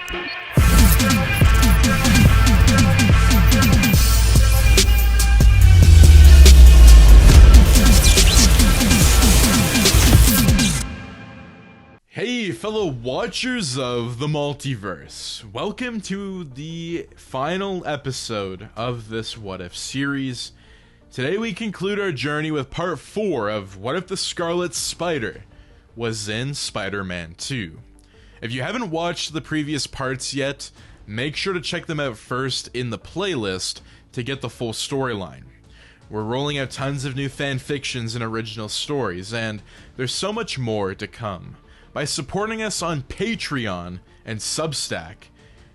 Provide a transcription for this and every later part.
Hey fellow watchers of the multiverse, welcome to the final episode of this What If series. Today we conclude our journey with part 4 of What If the Scarlet Spider was in Spider-Man 2. If you haven't watched the previous parts yet, make sure to check them out first in the playlist to get the full storyline. We're rolling out tons of new fan fictions and original stories, and there's so much more to come. By supporting us on Patreon and Substack,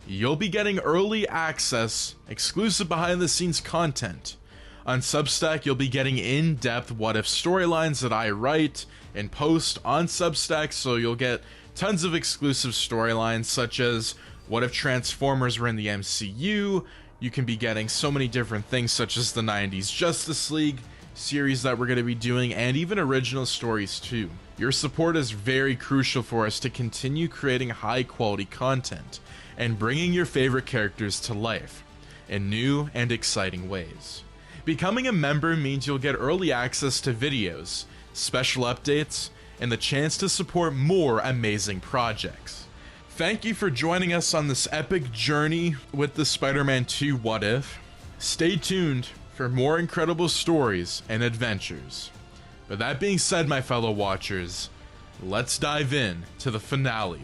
you'll be getting early access, exclusive behind-the-scenes content. On Substack, you'll be getting in-depth what-if storylines that I write and post on Substack, so you'll get tons of exclusive storylines, such as what if Transformers were in the MCU. You can be getting so many different things, such as the 90s Justice League series that we're going to be doing, and even original stories too. Your support is very crucial for us to continue creating high quality content and bringing your favorite characters to life in new and exciting ways. Becoming a member means you'll get early access to videos, special updates, and the chance to support more amazing projects. Thank you for joining us on this epic journey with the Spider-Man 2 What If. Stay tuned for more incredible stories and adventures. But that being said, my fellow watchers, let's dive in to the finale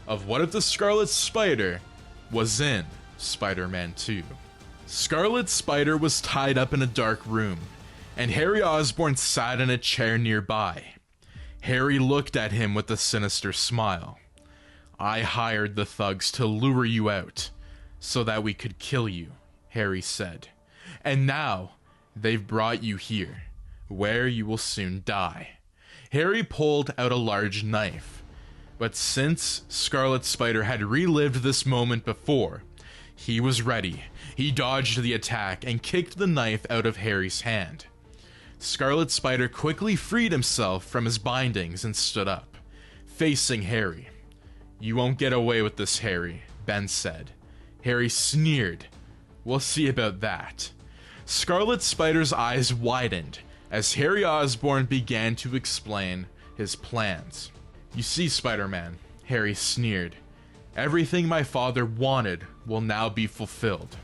of What If the Scarlet Spider was in Spider-Man 2. Scarlet Spider was tied up in a dark room, and Harry Osborn sat in a chair nearby. Harry looked at him with a sinister smile. "I hired the thugs to lure you out, so that we could kill you," Harry said. "And now, they've brought you here, where you will soon die." Harry pulled out a large knife, but since Scarlet Spider had relived this moment before, he was ready. He dodged the attack and kicked the knife out of Harry's hand. Scarlet Spider quickly freed himself from his bindings and stood up, facing Harry. "You won't get away with this, Harry," Ben said. Harry sneered. "We'll see about that." Scarlet Spider's eyes widened as Harry Osborn began to explain his plans. "You see, Spider-Man," Harry sneered, "everything my father wanted will now be fulfilled.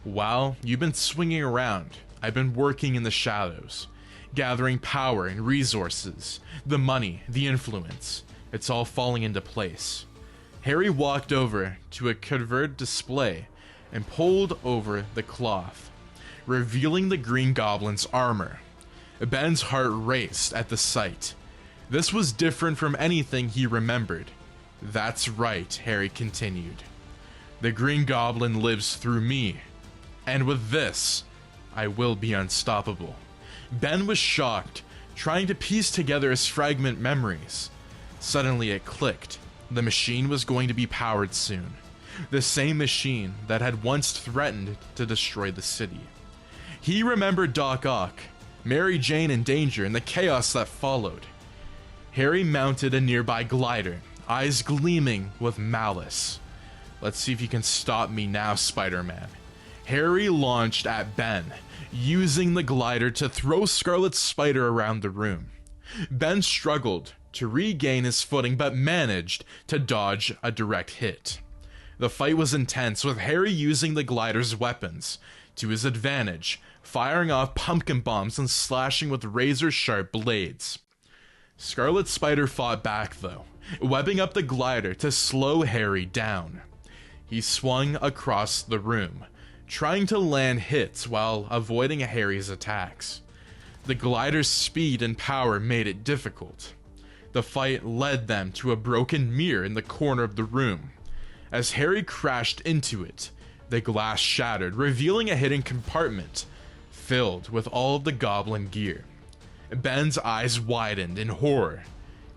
While you've been swinging around, I've been working in the shadows, gathering power and resources, the money, the influence. It's all falling into place." Harry walked over to a covered display and pulled over the cloth, revealing the Green Goblin's armor. Ben's heart raced at the sight. This was different from anything he remembered. "That's right," Harry continued. "The Green Goblin lives through me, and with this, I will be unstoppable." Ben was shocked, trying to piece together his fragment memories. Suddenly it clicked. The machine was going to be powered soon. The same machine that had once threatened to destroy the city. He remembered Doc Ock, Mary Jane in danger, and the chaos that followed. Harry mounted a nearby glider, eyes gleaming with malice. "Let's see if you can stop me now, Spider-Man." Harry launched at Ben, using the glider to throw Scarlet Spider around the room. Ben struggled to regain his footing, but managed to dodge a direct hit. The fight was intense, with Harry using the glider's weapons to his advantage, firing off pumpkin bombs and slashing with razor-sharp blades. Scarlet Spider fought back though, webbing up the glider to slow Harry down. He swung across the room, trying to land hits while avoiding Harry's attacks. The glider's speed and power made it difficult. The fight led them to a broken mirror in the corner of the room. As Harry crashed into it, the glass shattered, revealing a hidden compartment filled with all of the goblin gear. Ben's eyes widened in horror.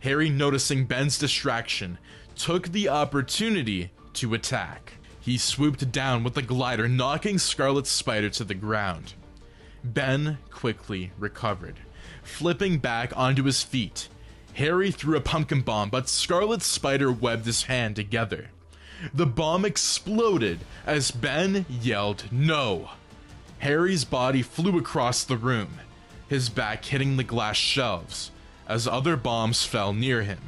Harry, noticing Ben's distraction, took the opportunity to attack. He swooped down with the glider, knocking Scarlet Spider to the ground. Ben quickly recovered, flipping back onto his feet. Harry threw a pumpkin bomb, but Scarlet Spider webbed his hand together. The bomb exploded as Ben yelled, "No!" Harry's body flew across the room, his back hitting the glass shelves, as other bombs fell near him.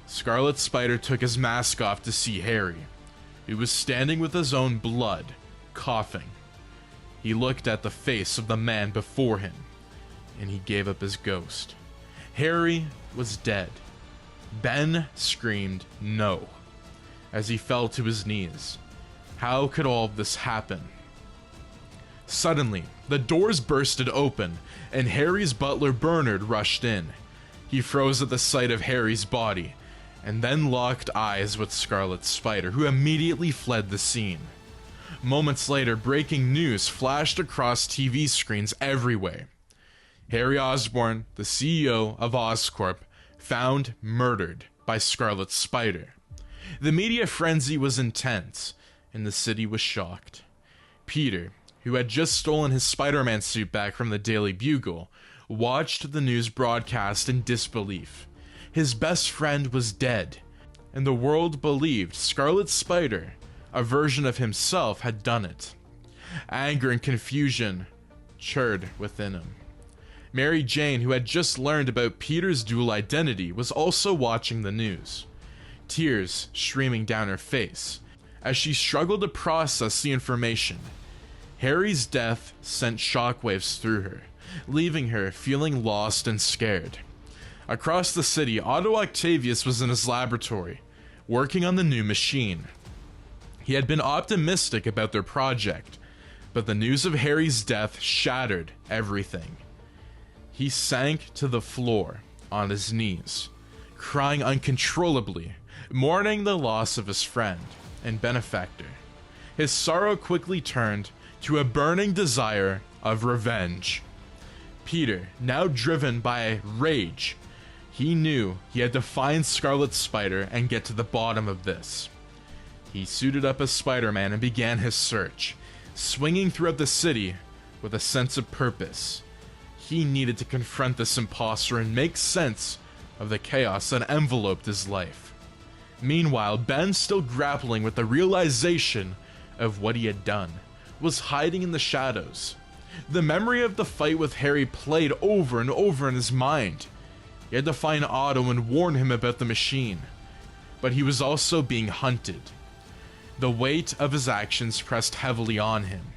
Scarlet Spider took his mask off to see Harry, who was standing with his own blood, coughing. He looked at the face of the man before him, and he gave up his ghost. Harry was dead. Ben screamed no, as he fell to his knees. How could all of this happen? Suddenly, the doors bursted open, and Harry's butler Bernard rushed in. He froze at the sight of Harry's body, and then locked eyes with Scarlet Spider, who immediately fled the scene. Moments later, breaking news flashed across TV screens everywhere. Harry Osborn, the CEO of Oscorp, found murdered by Scarlet Spider. The media frenzy was intense, and the city was shocked. Peter, who had just stolen his Spider-Man suit back from the Daily Bugle, watched the news broadcast in disbelief. His best friend was dead, and the world believed Scarlet Spider, a version of himself, had done it. Anger and confusion churned within him. Mary Jane, who had just learned about Peter's dual identity, was also watching the news, tears streaming down her face as she struggled to process the information. Harry's death sent shockwaves through her, leaving her feeling lost and scared. Across the city, Otto Octavius was in his laboratory, working on the new machine. He had been optimistic about their project, but the news of Harry's death shattered everything. He sank to the floor on his knees, crying uncontrollably, mourning the loss of his friend and benefactor. His sorrow quickly turned to a burning desire of revenge. Peter, now driven by rage, he knew he had to find Scarlet Spider and get to the bottom of this. He suited up as Spider-Man and began his search, swinging throughout the city with a sense of purpose. He needed to confront this imposter and make sense of the chaos that enveloped his life. Meanwhile, Ben, still grappling with the realization of what he had done, was hiding in the shadows. The memory of the fight with Harry played over and over in his mind. He had to find Otto and warn him about the machine, but he was also being hunted. The weight of his actions pressed heavily on him.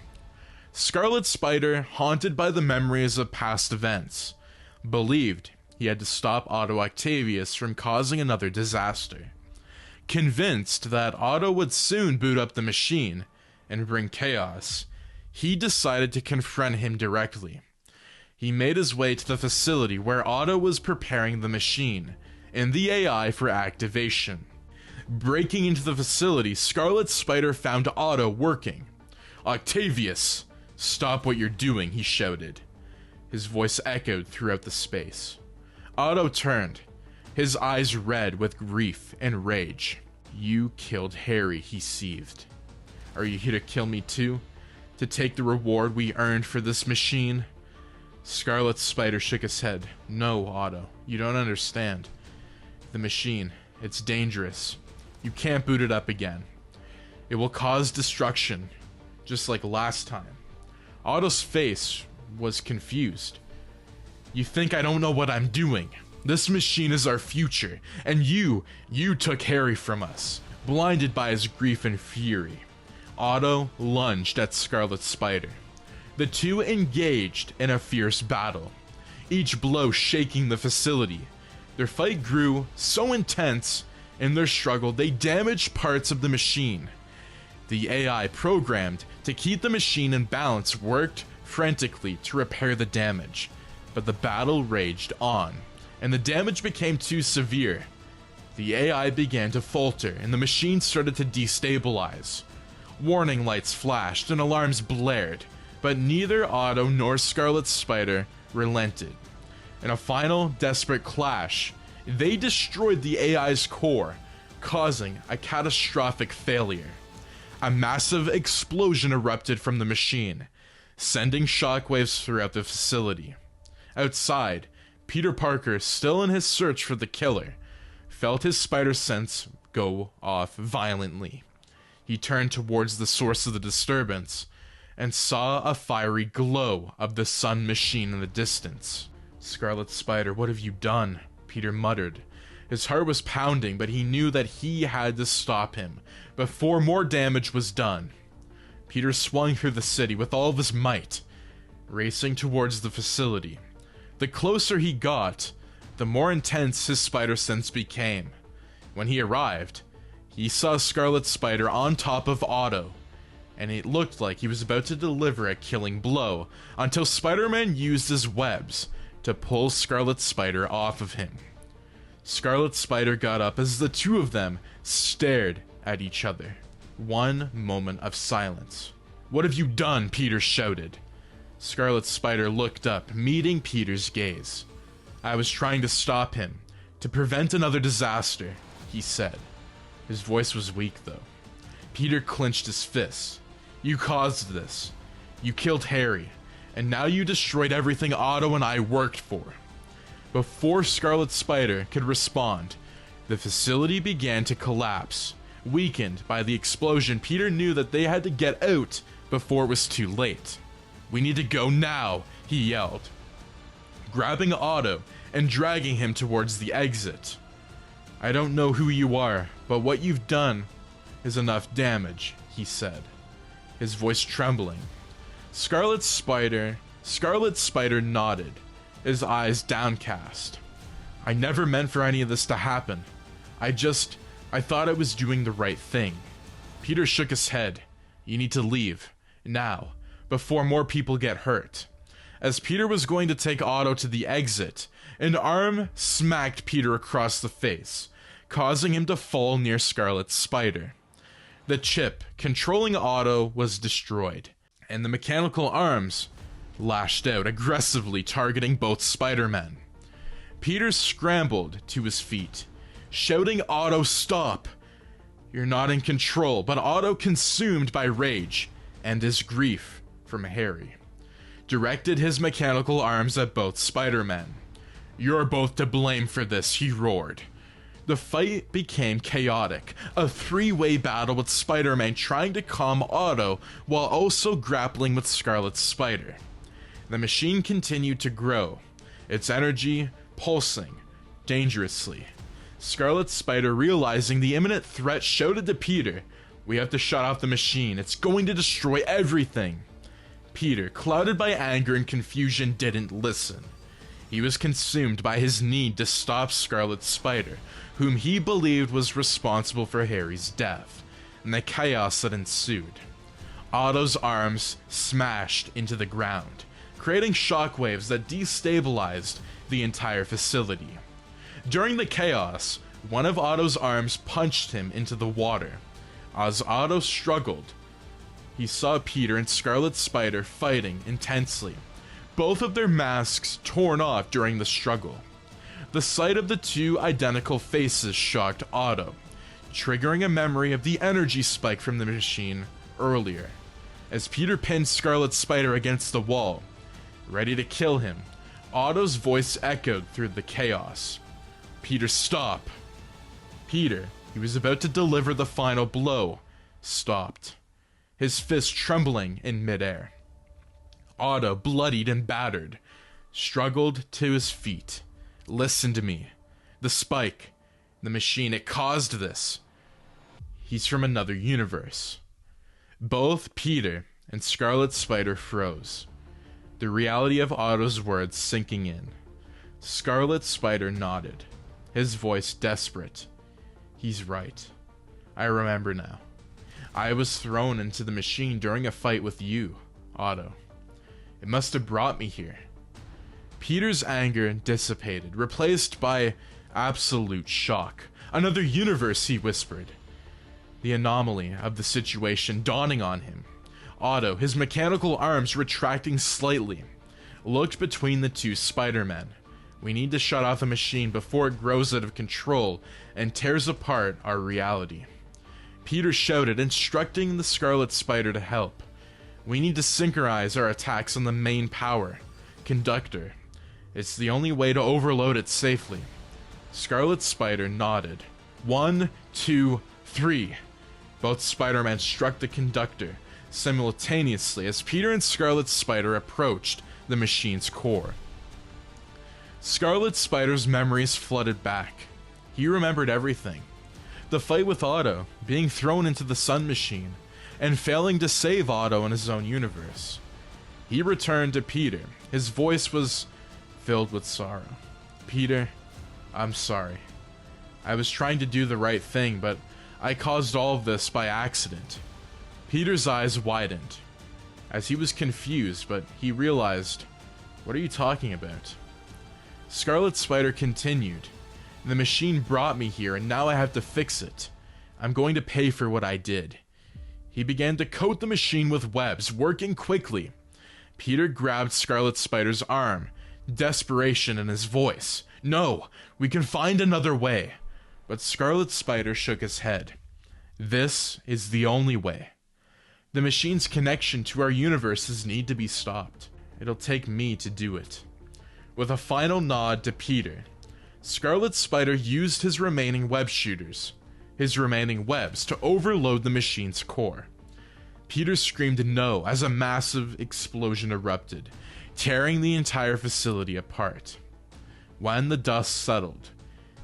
Scarlet Spider, haunted by the memories of past events, believed he had to stop Otto Octavius from causing another disaster. Convinced that Otto would soon boot up the machine and bring chaos, he decided to confront him directly. He made his way to the facility where Otto was preparing the machine and the AI for activation. Breaking into the facility, Scarlet Spider found Otto working. "Octavius, stop what you're doing," he shouted. His voice echoed throughout the space. Otto turned, his eyes red with grief and rage. "You killed Harry," he seethed. "Are you here to kill me too? To take the reward we earned for this machine?" Scarlet Spider shook his head. "No, Otto, you don't understand. The machine, it's dangerous. You can't boot it up again. It will cause destruction, just like last time." Otto's face was confused. "You think I don't know what I'm doing? This machine is our future, and you took Harry from us." Blinded by his grief and fury, Otto lunged at Scarlet Spider. The two engaged in a fierce battle, each blow shaking the facility. Their fight grew so intense. In their struggle, they damaged parts of the machine. The AI programmed to keep the machine in balance worked frantically to repair the damage, but the battle raged on, and the damage became too severe. The AI began to falter, and the machine started to destabilize. Warning lights flashed and alarms blared, but neither Otto nor Scarlet Spider relented. In a final, desperate clash, they destroyed the AI's core, causing a catastrophic failure. A massive explosion erupted from the machine, sending shockwaves throughout the facility. Outside, Peter Parker, still in his search for the killer, felt his spider sense go off violently. He turned towards the source of the disturbance and saw a fiery glow of the sun machine in the distance. "Scarlet Spider, what have you done?" Peter muttered. His heart was pounding, but he knew that he had to stop him before more damage was done. Peter swung through the city with all of his might, racing towards the facility. The closer he got, the more intense his spider sense became. When he arrived, he saw Scarlet Spider on top of Otto, and it looked like he was about to deliver a killing blow until Spider-Man used his webs to pull Scarlet Spider off of him. Scarlet Spider got up as the two of them stared at each other. One moment of silence. "What have you done?" Peter shouted. Scarlet Spider looked up, meeting Peter's gaze. "I was trying to stop him, to prevent another disaster," he said. His voice was weak, though. Peter clenched his fists. "You caused this. You killed Harry, and now you destroyed everything Otto and I worked for." Before Scarlet Spider could respond, the facility began to collapse. Weakened by the explosion, Peter knew that they had to get out before it was too late. "We need to go now," he yelled, grabbing Otto and dragging him towards the exit. "I don't know who you are, but what you've done is enough damage," he said, his voice trembling. Scarlet Spider nodded, his eyes downcast. "I never meant for any of this to happen. I thought I was doing the right thing." Peter shook his head. "You need to leave, now, before more people get hurt." As Peter was going to take Otto to the exit, an arm smacked Peter across the face, causing him to fall near Scarlet Spider. The chip controlling Otto was destroyed, and the mechanical arms lashed out aggressively, targeting both Spider-Men. Peter scrambled to his feet, shouting, "Otto, stop! You're not in control," but Otto, consumed by rage and his grief from Harry, directed his mechanical arms at both Spider-Men. "You're both to blame for this," he roared. The fight became chaotic, a three-way battle with Spider-Man trying to calm Otto while also grappling with Scarlet Spider. The machine continued to grow, its energy pulsing dangerously. Scarlet Spider, realizing the imminent threat, shouted to Peter, "We have to shut off the machine. It's going to destroy everything." Peter, clouded by anger and confusion, didn't listen. He was consumed by his need to stop Scarlet Spider, whom he believed was responsible for Harry's death, and the chaos that ensued. Otto's arms smashed into the ground, creating shockwaves that destabilized the entire facility. During the chaos, one of Otto's arms punched him into the water. As Otto struggled, he saw Peter and Scarlet Spider fighting intensely, both of their masks torn off during the struggle. The sight of the two identical faces shocked Otto, triggering a memory of the energy spike from the machine earlier. As Peter pinned Scarlet Spider against the wall, ready to kill him, Otto's voice echoed through the chaos. "Peter, stop!" Peter, he was about to deliver the final blow, stopped, his fist trembling in midair. Otto, bloodied and battered, struggled to his feet. "Listen to me. The spike, the machine, it caused this. He's from another universe." Both Peter and Scarlet Spider froze, the reality of Otto's words sinking in. Scarlet Spider nodded, his voice desperate. "He's right. I remember now. I was thrown into the machine during a fight with you, Otto. It must have brought me here." Peter's anger dissipated, replaced by absolute shock. "Another universe," he whispered, the anomaly of the situation dawning on him. Otto, his mechanical arms retracting slightly, looked between the two Spider-Men. "We need to shut off the machine before it grows out of control and tears apart our reality." Peter shouted, instructing the Scarlet Spider to help. "We need to synchronize our attacks on the main power conductor. It's the only way to overload it safely." Scarlet Spider nodded. 1, 2, 3. Both Spider-Man struck the conductor simultaneously as Peter and Scarlet Spider approached the machine's core. Scarlet Spider's memories flooded back. He remembered everything. The fight with Otto, being thrown into the Sun Machine, and failing to save Otto in his own universe. He returned to Peter. His voice was filled with sorrow. "Peter, I'm sorry. I was trying to do the right thing, but I caused all of this by accident." Peter's eyes widened, as he was confused, but he realized, "What are you talking about?" Scarlet Spider continued, "The machine brought me here, and now I have to fix it. I'm going to pay for what I did." He began to coat the machine with webs, working quickly. Peter grabbed Scarlet Spider's arm, desperation in his voice. "No, we can find another way." But Scarlet Spider shook his head. "This is the only way. The machine's connection to our universes need to be stopped. It'll take me to do it." With a final nod to Peter, Scarlet Spider used his remaining webs to overload the machine's core. Peter screamed no as a massive explosion erupted, tearing the entire facility apart. When the dust settled,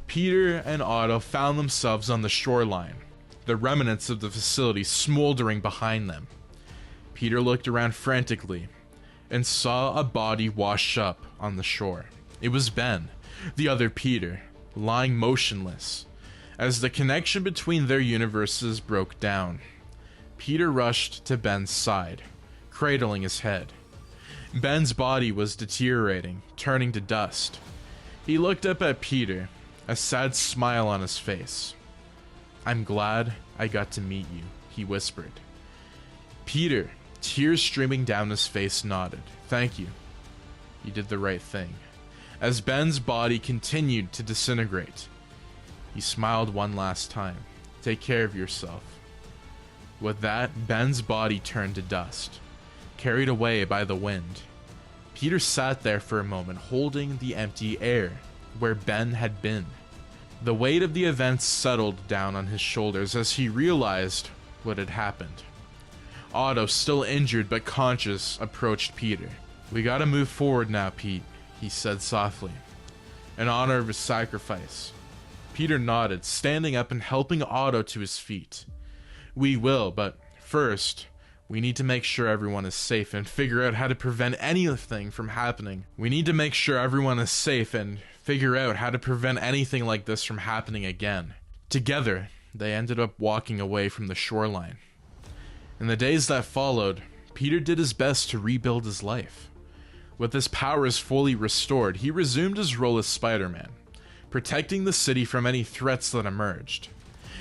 Peter and Otto found themselves on the shoreline, the remnants of the facility smoldering behind them. Peter looked around frantically and saw a body wash up on the shore. It was Ben, the other Peter, lying motionless, as the connection between their universes broke down. Peter rushed to Ben's side, cradling his head. Ben's body was deteriorating, turning to dust. He looked up at Peter, a sad smile on his face. "I'm glad I got to meet you," he whispered. Peter, tears streaming down his face, nodded. "Thank you. You did the right thing." As Ben's body continued to disintegrate, he smiled one last time. "Take care of yourself." With that, Ben's body turned to dust, carried away by the wind. Peter sat there for a moment, holding the empty air where Ben had been. The weight of the events settled down on his shoulders as he realized what had happened. Otto, still injured but conscious, approached Peter. "We gotta move forward now, Pete," he said softly. "In honor of his sacrifice." Peter nodded, standing up and helping Otto to his feet. "We will, but first, we need to make sure everyone is safe and figure out how to prevent anything from happening. Anything like this from happening again." Together, they ended up walking away from the shoreline. In the days that followed, Peter did his best to rebuild his life. With his powers fully restored, he resumed his role as Spider-Man, protecting the city from any threats that emerged.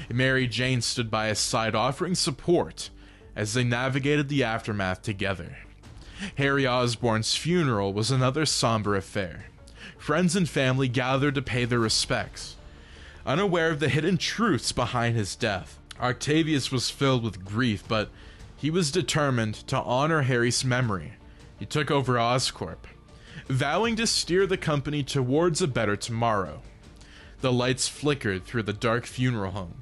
Mary Jane stood by his side, offering support as they navigated the aftermath together. Harry Osborn's funeral was another somber affair. Friends and family gathered to pay their respects, unaware of the hidden truths behind his death. Octavius was filled with grief, but he was determined to honor Harry's memory. He took over Oscorp, vowing to steer the company towards a better tomorrow. The lights flickered through the dark funeral home,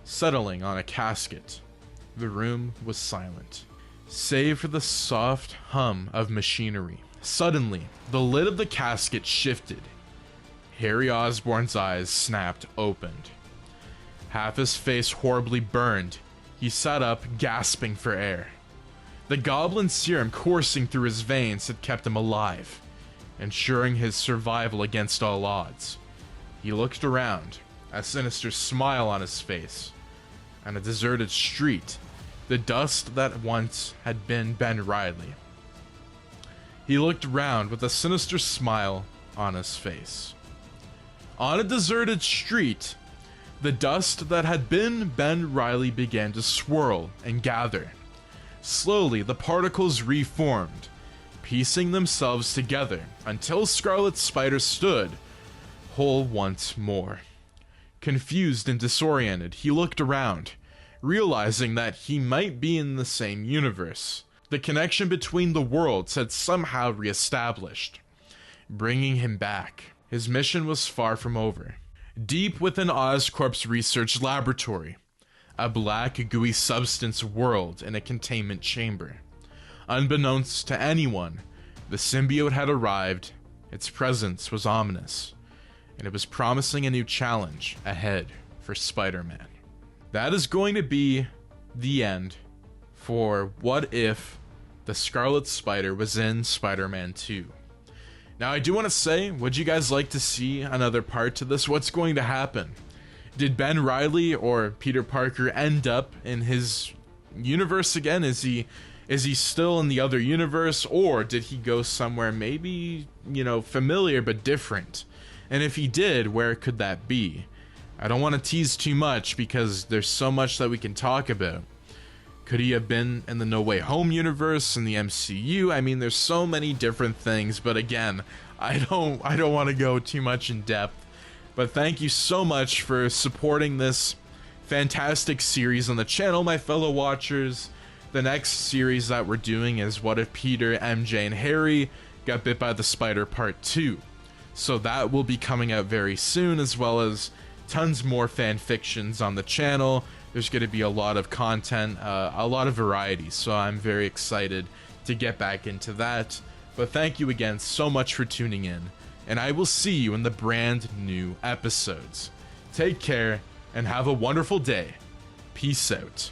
settling on a casket. The room was silent, save for the soft hum of machinery. Suddenly, the lid of the casket shifted. Harry Osborn's eyes snapped open. Half his face horribly burned. He sat up, gasping for air. The goblin serum coursing through his veins had kept him alive, ensuring his survival against all odds. He looked around, a sinister smile on his face. On a deserted street, the dust that once had been Ben Reilly. He looked around with a sinister smile on his face. On a deserted street, the dust that had been Ben Reilly began to swirl and gather. Slowly, the particles reformed, piecing themselves together until Scarlet Spider stood whole once more. Confused and disoriented, he looked around, realizing that he might be in the same universe. The connection between the worlds had somehow reestablished, bringing him back. His mission was far from over. Deep within Oscorp's research laboratory, a black, gooey substance whirled in a containment chamber. Unbeknownst to anyone, the symbiote had arrived, its presence was ominous, and it was promising a new challenge ahead for Spider-Man. That is going to be the end for What If the Scarlet Spider was in Spider-Man 2. Now, I do want to say, would you guys like to see another part to this? What's going to happen? Did Ben Reilly or Peter Parker end up in his universe again? Is he still in the other universe, or did he go somewhere maybe, familiar but different? And if he did, where could that be? I don't want to tease too much because there's so much that we can talk about. Could he have been in the No Way Home universe, in the MCU? I mean, there's so many different things, but again, I don't want to go too much in depth. But thank you so much for supporting this fantastic series on the channel, my fellow watchers. The next series that we're doing is What If Peter, MJ, and Harry Got Bit by the Spider Part 2. So that will be coming out very soon, as well as tons more fan fictions on the channel. There's going to be a lot of content, a lot of variety, so I'm very excited to get back into that. But thank you again so much for tuning in, and I will see you in the brand new episodes. Take care, and have a wonderful day. Peace out.